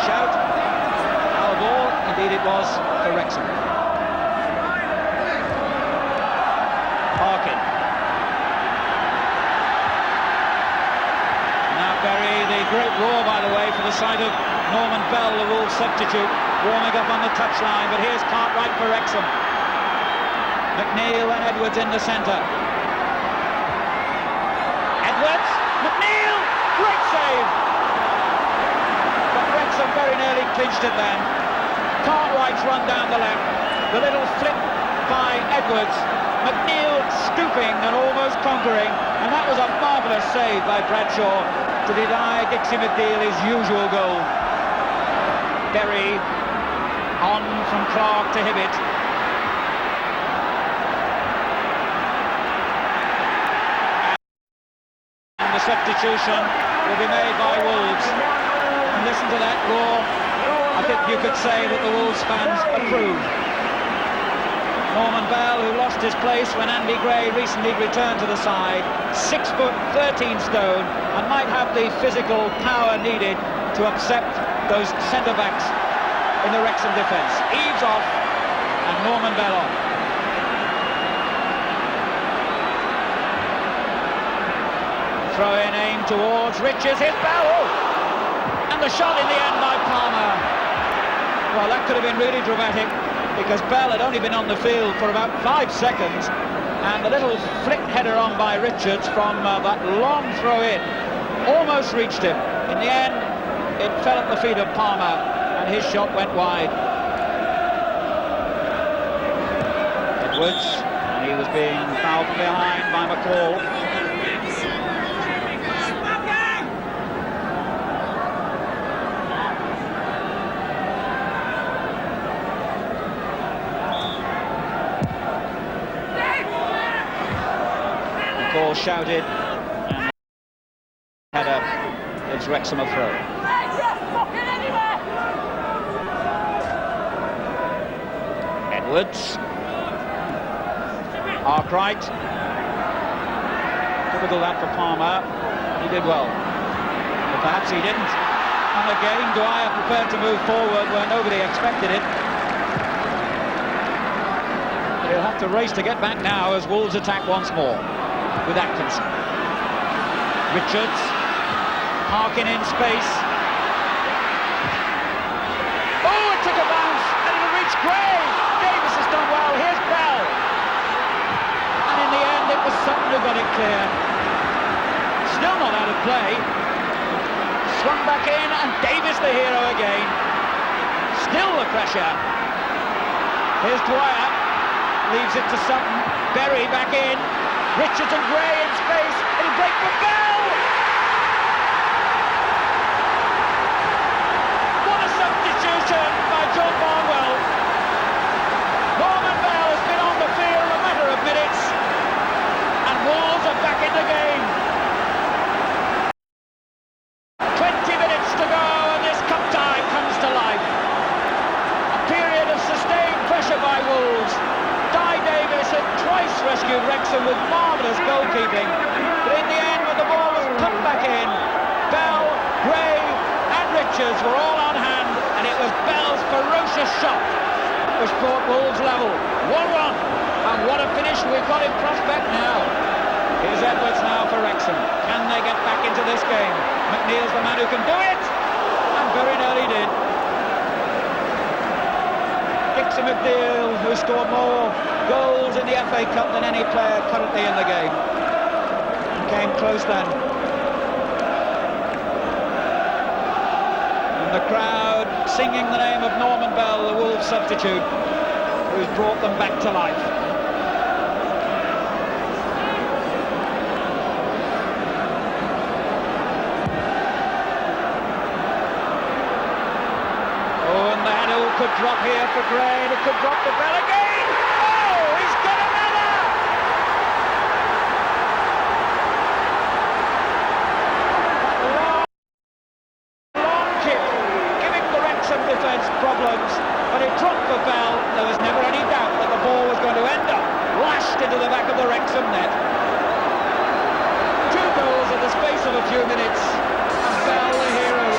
Shout. Our ball, indeed it was, for Wrexham. Parkin. Now Parry, the great roar, by the way, for the sight of Norman Bell, the Wolves substitute, warming up on the touchline, but here's Cartwright for Wrexham. McNeil and Edwards in the centre. Edwards, McNeil, great save! Very nearly clinched it then. Cartwright's run down the left. The little flip by Edwards. McNeil stooping and almost conquering. And that was a marvellous save by Bradshaw to deny Dixie McNeil his usual goal. Parry on from Clark to Hibbett. And the substitution will be made by Wolves. Listen to that roar. I think you could say that the Wolves fans approve. Norman Bell, who lost his place when Andy Gray recently returned to the side, 6 foot 13 stone, and might have the physical power needed to upset those centre-backs in the Wrexham defence. Eves off and Norman Bell on. Throw in aim towards Richards. Here's Bell. Oh! And the shot in the end by Palmer. Well, that could have been really dramatic because Bell had only been on the field for about 5 seconds, and the little flick header on by Richards from that long throw in almost reached him. In the end, it fell at the feet of Palmer, and his shot went wide. Edwards, and he was being fouled from behind by McCall. Ball shouted, and header gives Wrexham a throw. Edwards, Arkwright, typical that for Palmer. He did well, but perhaps he didn't. And again, Dwyer prepared to move forward where nobody expected it. He'll have to race to get back now as Wolves attack once more. with Atkinson. Richards, Harkin in space. Oh, it took a bounce, and it'll reach Gray. Davies has done well. Here's Bell. And in the end, it was Sutton who got it clear. Still not out of play. Swung back in, and Davies the hero again. Still the pressure. Here's Dwyer. Leaves it to Sutton. Parry back in. Richards and Gray in space. It'll break for Bell. What a substitution by John Barnwell. Norman Bell has been on the field a matter of minutes, and Wolves are back in the game. 20 minutes to go, and this cup tie comes to life. A period of sustained pressure by Wolves. Davies had twice rescued Wrexham with marvellous goalkeeping, but in the end, when the ball was put back in, Bell, Gray and Richards were all on hand, and it was Bell's ferocious shot which brought Wolves level. 1-1, and what a finish we've got in prospect now. Here's Edwards now for Wrexham. Can they get back into this game? McNeil's the man who can do it, and very nearly did. Dixon McNeil, who scored more goals in the FA Cup than any player currently in the game. Came close then. And the crowd singing the name of Norman Bell, the Wolves substitute, who's brought them back to life. Could drop here for Gray, and it could drop for Bell again. Oh, he's got another! Long kick, giving the Wrexham defence problems, but it dropped for Bell. There was never any doubt that the ball was going to end up lashed into the back of the Wrexham net. 2 goals in the space of a few minutes, and Bell the hero.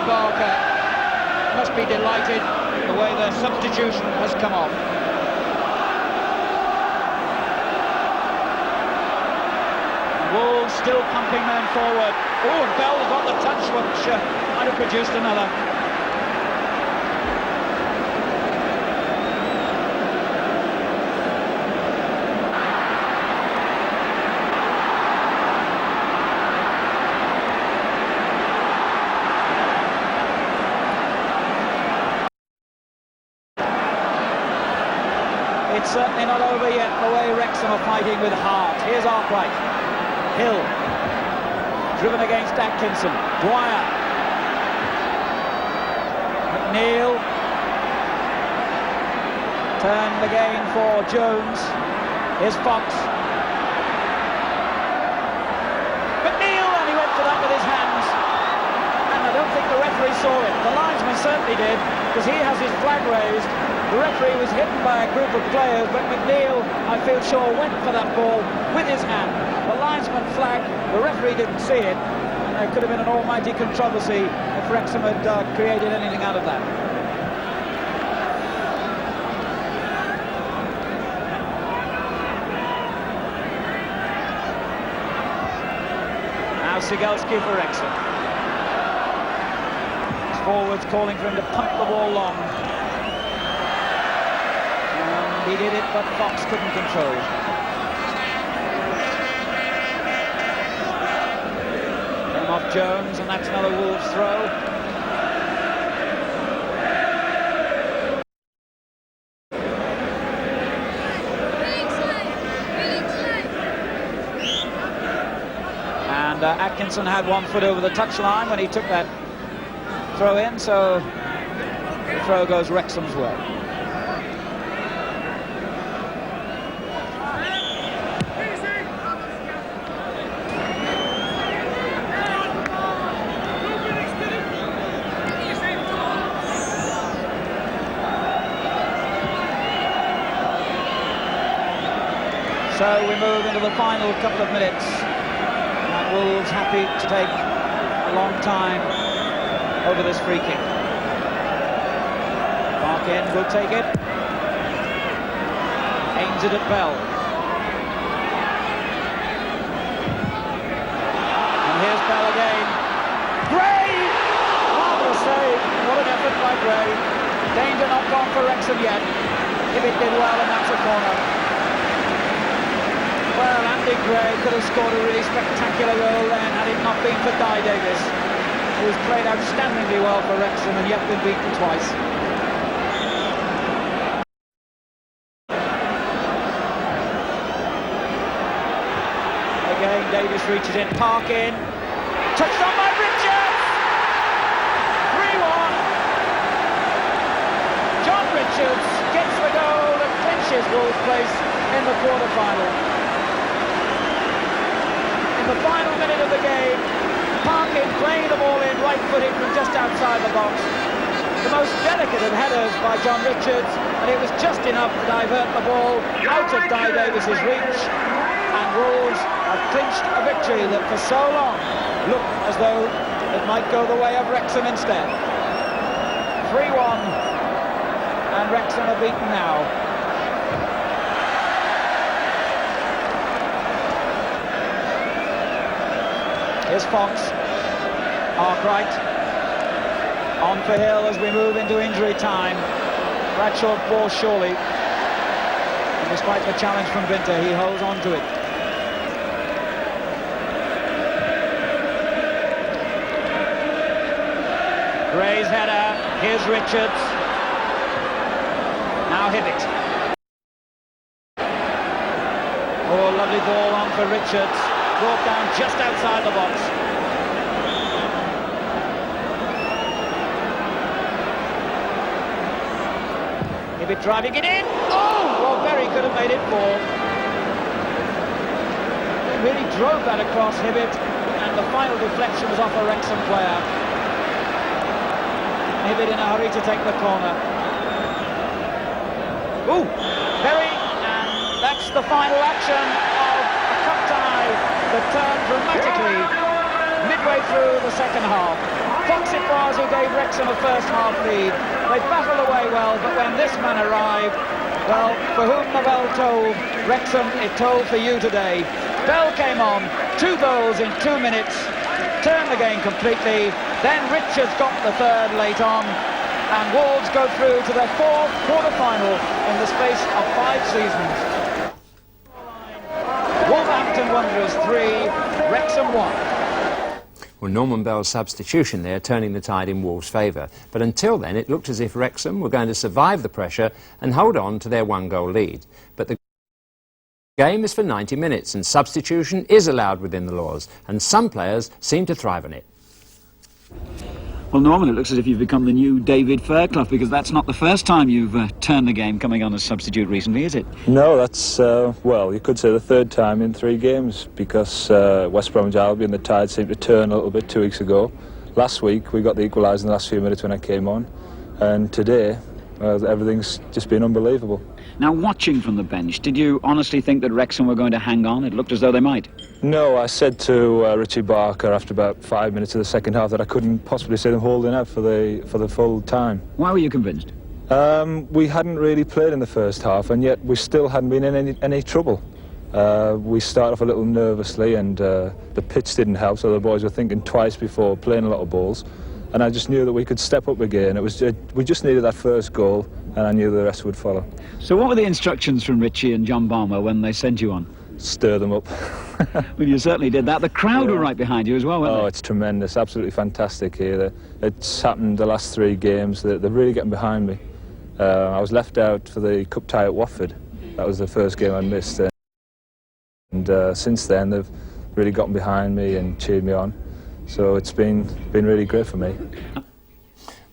Barker must be delighted the way the substitution has come off. Wolves still pumping men forward. Oh, and Bell's got the touch which might have produced another. It's certainly not over yet, the way Wrexham are fighting with heart. Here's Arkwright. Hill. Driven against Atkinson. Dwyer. McNeil. Turned again for Jones. Here's Fox. McNeil, and he went for that with his hands. And I don't think the referee saw it. The linesman certainly did, because he has his flag raised. The referee was hidden by a group of players, but McNeil, I feel sure, went for that ball with his hand. The linesman flagged, the referee didn't see it, and there could have been an almighty controversy if Wrexham had created anything out of that. Now Sigelski for Wrexham. His forwards calling for him to pump the ball long. He did it, but Fox couldn't control. Came off Jones, and that's another Wolves throw. And Atkinson had 1 foot over the touchline when he took that throw in, so the throw goes Wrexham's way. So we move into the final couple of minutes. And Wolves happy to take a long time over this free kick. Parkin will take it. Aims it at Bell. And here's Bell again. Gray! Marvellous save. What an effort by Gray. Danger not gone for Wrexham yet. If it did well, and that's a corner. Well, Andy Gray could have scored a really spectacular goal then had it not been for Davies, who's played outstandingly well for Wrexham and yet been beaten twice. Again, Davies reaches in, Parkin. Touched on by Richards! 3-1. John Richards gets the goal and clinches Wolves' place in the quarter-final. In the final minute of the game, Parkin playing the ball in right-footed from just outside the box. The most delicate of headers by John Richards, and it was just enough to divert the ball out of Davies' reach, and Wolves have clinched a victory that for so long looked as though it might go the way of Wrexham instead. 3-1, and Wrexham are beaten now. Here's Fox, Arkwright, on for Hill as we move into injury time. Bradshaw falls surely, and despite the challenge from Vinter, he holds on to it. Gray's header, here's Richards, now Hibbett. Oh, lovely ball on for Richards. Brought down just outside the box. Hibbett driving it in. Oh, well, Berry could have made it four. He really drove that across Hibbett, and the final deflection was off a Wrexham player. Hibbett in a hurry to take the corner. Ooh, Berry, and that's the final action of a cup tie that turned dramatically midway through the second half. Fox it was who gave Wrexham a first half lead. They battled away well, but when this man arrived, well, for whom the bell tolled, Wrexham, it tolled for you today. Bell came on, 2 goals in 2 minutes, turned the game completely. Then Richards got the third late on, and Wolves go through to their 4th quarter-final in the space of 5 seasons. Wolverhampton Wanderers 3, Wrexham 1. Well, Norman Bell's substitution there turning the tide in Wolves' favour. But until then, it looked as if Wrexham were going to survive the pressure and hold on to their 1-goal lead. But the game is for 90 minutes and substitution is allowed within the laws, and some players seem to thrive on it. Well, Norman, it looks as if you've become the new David Fairclough, because that's not the first time you've turned the game coming on as substitute recently, is it? No, that's, well, you could say the 3rd time in 3 games, because West Bromwich Albion, the tide seemed to turn a little bit 2 weeks ago. Last week, we got the equaliser in the last few minutes when I came on, and today, everything's just been unbelievable. Now, watching from the bench, did you honestly think that Wrexham were going to hang on? It looked as though they might. No, I said to Richie Barker after about 5 minutes of the second half that I couldn't possibly see them holding out for the full time. Why were you convinced? We hadn't really played in the first half, and yet we still hadn't been in any trouble. We started off a little nervously, and the pitch didn't help, so the boys were thinking twice before playing a lot of balls. And I just knew that we could step up again. We just needed that first goal, and I knew the rest would follow. So what were the instructions from Richie and John Balmer when they sent you on? Stir them up. Well, you certainly did that. The crowd were right behind you as well, weren't they? Oh, it's tremendous, absolutely fantastic here. It's happened the last 3 games. They're really getting behind me. I was left out for the cup tie at Watford. That was the first game I missed. And since then, they've really gotten behind me and cheered me on. So it's been really great for me.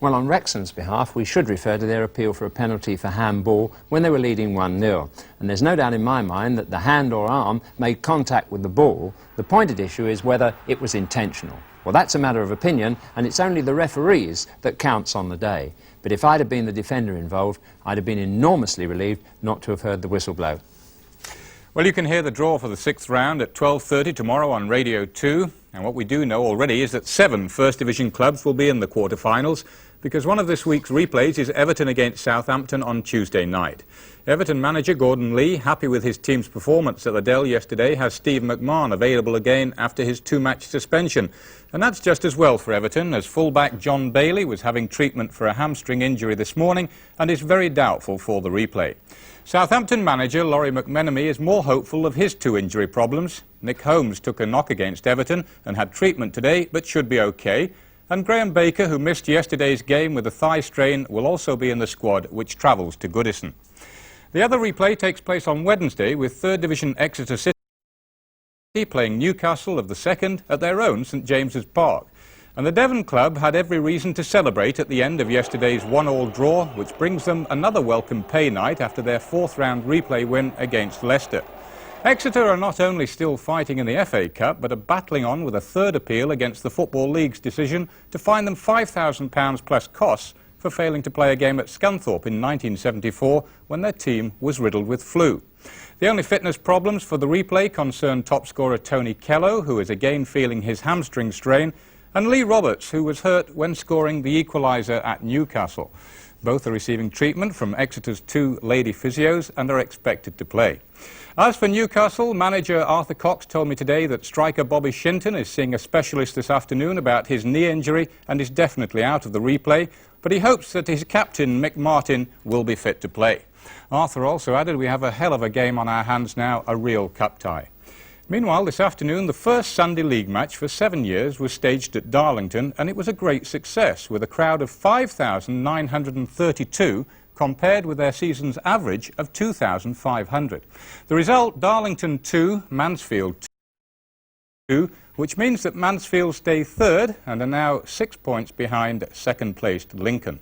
Well, on Wrexham's behalf, we should refer to their appeal for a penalty for handball when they were leading 1-0. And there's no doubt in my mind that the hand or arm made contact with the ball. The pointed issue is whether it was intentional. Well, that's a matter of opinion, and it's only the referees that counts on the day. But if I'd have been the defender involved, I'd have been enormously relieved not to have heard the whistle blow. Well, you can hear the draw for the 6th round at 12:30 tomorrow on Radio 2. And what we do know already is that 7 First Division clubs will be in the quarter-finals, because one of this week's replays is Everton against Southampton on Tuesday night. Everton manager Gordon Lee, happy with his team's performance at the Dell yesterday, has Steve McMahon available again after his 2-match suspension. And that's just as well for Everton, as fullback John Bailey was having treatment for a hamstring injury this morning and is very doubtful for the replay. Southampton manager Laurie McMenemy is more hopeful of his 2 injury problems. Nick Holmes took a knock against Everton and had treatment today, but should be okay. And Graham Baker, who missed yesterday's game with a thigh strain, will also be in the squad, which travels to Goodison. The other replay takes place on Wednesday, with 3rd Division Exeter City playing Newcastle of the 2nd at their own St James's Park. And the Devon club had every reason to celebrate at the end of yesterday's 1-1 draw, which brings them another welcome pay night after their 4th round replay win against Leicester. Exeter are not only still fighting in the FA Cup, but are battling on with a 3rd appeal against the Football League's decision to fine them £5,000 plus costs for failing to play a game at Scunthorpe in 1974 when their team was riddled with flu. The only fitness problems for the replay concern top scorer Tony Kello, who is again feeling his hamstring strain, and Lee Roberts, who was hurt when scoring the equaliser at Newcastle. Both are receiving treatment from Exeter's 2 lady physios and are expected to play. As for Newcastle, manager Arthur Cox told me today that striker Bobby Shinton is seeing a specialist this afternoon about his knee injury and is definitely out of the replay, but he hopes that his captain Mick Martin will be fit to play. Arthur also added, "We have a hell of a game on our hands now, a real cup tie." Meanwhile, this afternoon, the first Sunday League match for 7 years was staged at Darlington, and it was a great success, with a crowd of 5,932 compared with their season's average of 2,500. The result, Darlington 2, Mansfield 2, which means that Mansfield stay 3rd and are now 6 points behind 2nd-placed Lincoln.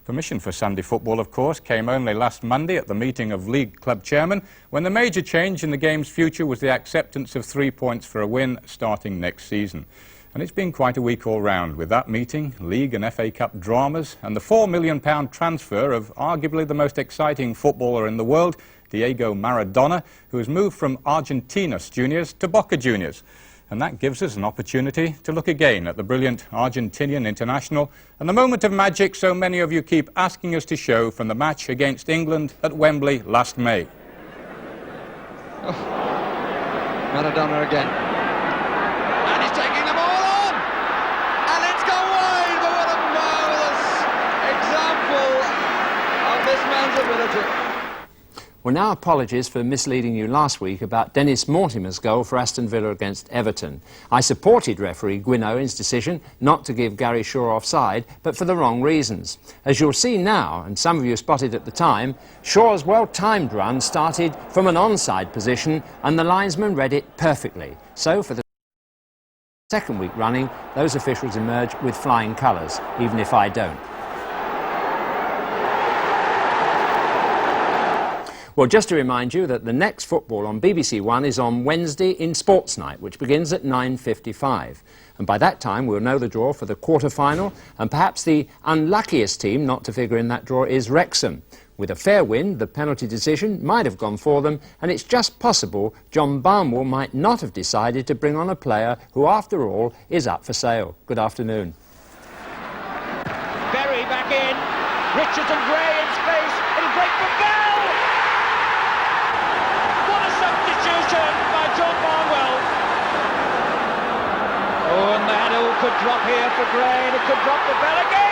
Permission for Sunday football, of course, came only last Monday at the meeting of League club chairmen, when the major change in the game's future was the acceptance of 3 points for a win starting next season. And it's been quite a week all round, with that meeting, League and FA Cup dramas, and the £4 million transfer of arguably the most exciting footballer in the world, Diego Maradona, who has moved from Argentinos Juniors to Boca Juniors. And that gives us an opportunity to look again at the brilliant Argentinian international and the moment of magic so many of you keep asking us to show from the match against England at Wembley last May. Oh. Maradona again. And he's taking the ball on! And it's gone wide, but what a marvellous example of this man's ability. Well, now apologies for misleading you last week about Dennis Mortimer's goal for Aston Villa against Everton. I supported referee Gwyn Owen's decision not to give Gary Shaw offside, but for the wrong reasons. As you'll see now, and some of you spotted at the time, Shaw's well-timed run started from an onside position and the linesman read it perfectly. So for the 2nd week running, those officials emerge with flying colours, even if I don't. Well, just to remind you that the next football on BBC One is on Wednesday in Sports Night, which begins at 9:55. And by that time, we'll know the draw for the quarter-final, and perhaps the unluckiest team not to figure in that draw is Wrexham. With a fair win, the penalty decision might have gone for them, and it's just possible John Barnwell might not have decided to bring on a player who, after all, is up for sale. Good afternoon. Parry back in. Richards and Gray in space. It'll break for Bell. By John Barnwell. Oh, and the handle could drop here for Gray, and it could drop for Bell again.